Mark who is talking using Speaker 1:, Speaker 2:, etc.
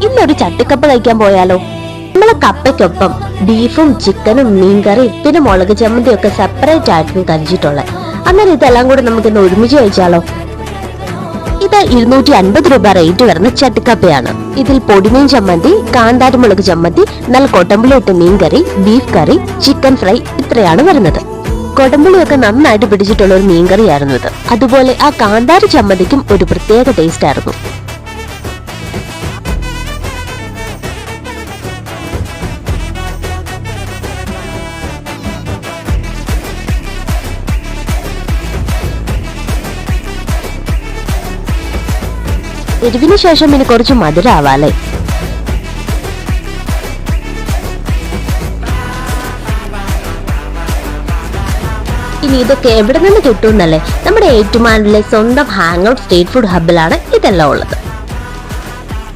Speaker 1: ഇന്നൊരു ചട്ടിക്കപ്പ കഴിക്കാൻ പോയാലോ? നമ്മളെ കപ്പയ്ക്കൊപ്പം ബീഫും ചിക്കനും മീൻകറിയും പിന്നെ മുളക് ചമ്മന്തിയും ഒക്കെ സെപ്പറേറ്റ് ആയിട്ടും കഴിച്ചിട്ടുള്ളത്. അന്നേരം ഇതെല്ലാം കൂടെ നമുക്ക് ഇന്ന് ഒരുമിച്ച് കഴിച്ചാലോ? ഇത് 250 രൂപ റേറ്റ് വരുന്ന ചട്ടിക്കപ്പയാണ്. ഇതിൽ പൊടിമീൻ ചമ്മന്തി, കാന്താരി മുളക് ചമ്മന്തി, നല്ല കൊട്ടമ്പുളിയിട്ട് മീൻകറി, ബീഫ് കറി, ചിക്കൻ ഫ്രൈ ഇത്രയാണ് വരുന്നത്. കൊടമ്പുളിയൊക്കെ നന്നായിട്ട് പിടിച്ചിട്ടുള്ള ഒരു മീൻകറിയായിരുന്നു ഇത്. അതുപോലെ ആ കാന്താരി ചമ്മന്തിക്കും ഒരു പ്രത്യേക ടേസ്റ്റ് ആയിരുന്നു. എരിവിന് ശേഷം ഇനി കുറച്ച് മധുരമാവാല്ലേ? ഇനി ഇതൊക്കെ എവിടെ നിന്ന് കിട്ടുമെന്നല്ലേ? നമ്മുടെ ഏറ്റുമാനൂരിലെ സ്വന്തം ഹാങ് ഔട്ട് സ്ട്രീറ്റ് ഫുഡ് ഹബിലാണ് ഇതെല്ലാം ഉള്ളത്.